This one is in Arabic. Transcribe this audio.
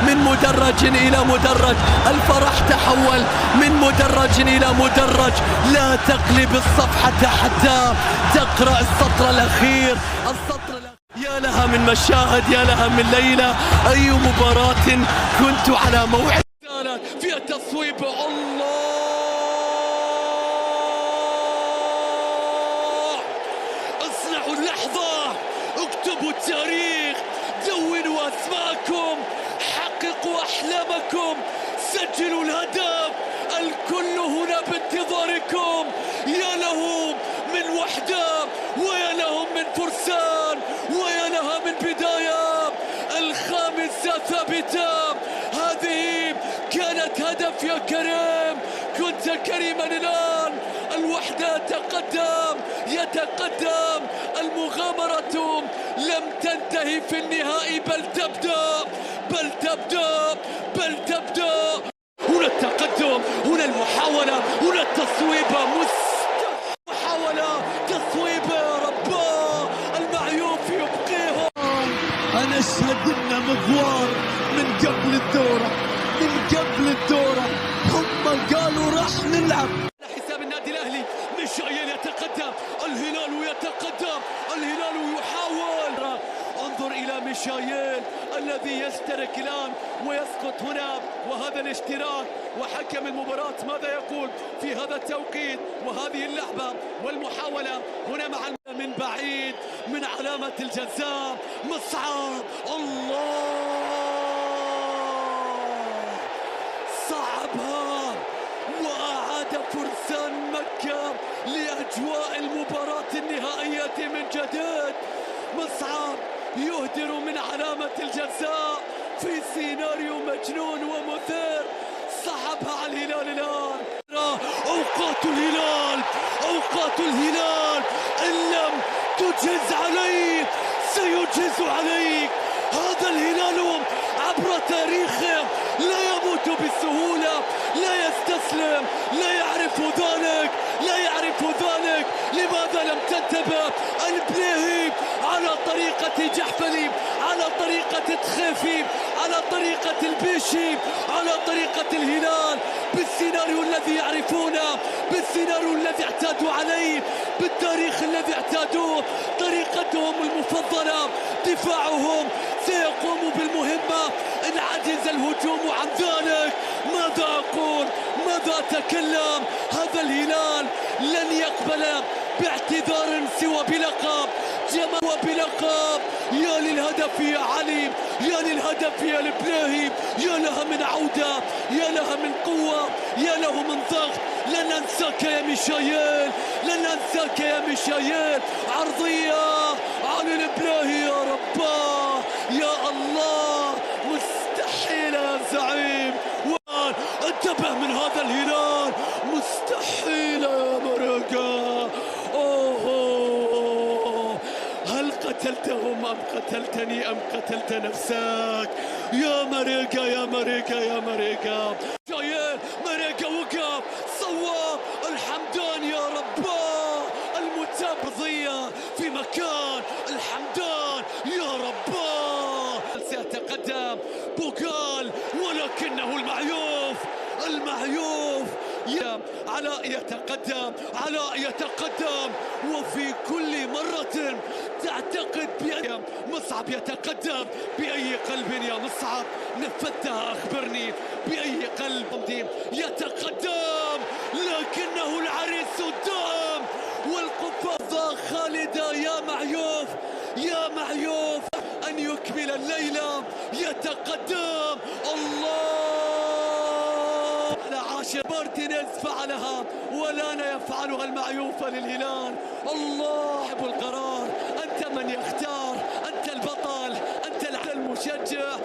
من مدرج إلى مدرج، الفرح تحول من مدرج إلى مدرج. لا تقلب الصفحة حتى تقرأ السطر الأخير. يا لها من مشاهد، يا لها من ليلة. أي مباراة كنت على موعد في التصويب. الله، اصنعوا اللحظة، اكتبوا التاريخ، دونوا أسماءكم، حققوا أحلامكم، سجلوا الهدف. الكل هنا بانتظاركم. يا لهم من وحدة، ويا لهم من فرسان، ويا لها من بداية. الخامسة ثابتة. هذه كانت هدف يا كريم، كنت كريما. الآن الوحدة يتقدم. المغامرة لم تنتهي في النهائي، بل تبدأ. هنا التقدم، هنا المحاولة، هنا التصويب. محاولة تصويب، رباه المعيوف يبقيهم. أنا أشهد إن مغوار من قبل الدورة هم قالوا راح نلعب. حساب النادي الأهلي، ميشايل يتقدم، الهلال يحاول. انظر إلى ميشايل الذي يشترك الآن ويسقط هنا، وهذا الاشتراك. وحكم المباراة ماذا يقول في هذا التوقيت وهذه اللعبة والمحاولة هنا مع من بعيد من علامة الجزاء. مصعب، الله، صعبها وأعاد فرسان مكة لأجواء المباراة النهائية من جديد. مصعب يهدر من علامة الجزاء في سيناريو مجنون ومثير. صعبها على الهلال الآن. أوقات الهلال إن لم تجز عليه سيجز عليك. هذا الهلال عبر تاريخه لا يموت بسهولة، لا يستسلم، لا يعرف ذلك. لماذا لم تنتبه البليهي على طريقة جحفلي، على طريقة تخيفي، على طريقة البيشي، على طريقة الهلال، بالسيناريو الذي يعرفونه، بالسيناريو الذي اعتادوا عليه، بالتاريخ الذي اعتادوه. طريقتهم المفضلة، دفاعهم سيقوم بالمهمة إن عجز الهجوم عن ذلك. ماذا أقول؟ ماذا أتكلم؟ هذا الهلال لن يقبل باعتذار سوى بلقب، وبلقب. يا للهدف يا علي، يا للهدف يا البلاهي. يا لها من عودة، يا لها من قوة، يا له من ضغط. لن ننساك يا ميشايل. عرضية على البلاهي، يا رباه، يا الله، مستحيل يا زعيم. انتبه من هذا الهلال، مستحيل يا مرقة. هل قتلتهم أم قتلتني أم قتلت نفسك؟ يا مرقة. جايين مرقة، وقف، صواب، الحمدان يا رباه. المتابضية في مكان، الحمدان يا رباه. سيتقدم بوغال، ولكنه المعيوف علاء يتقدم. وفي كل مرة تعتقد بأن مصعب يتقدم. بأي قلب يا مصعب نفذتها؟ أخبرني بأي قلب يتقدم. لكنه العريس الدائم والقفازة خالدة. يا معيوف أن يكمل الليلة. يتقدم، الله، على عاشر. مارتينيز فعلها، ولانا يفعلها المعيوفة للهلال. الله، صاحب القرار، أنت من يختار، أنت البطل، أنت المشجع.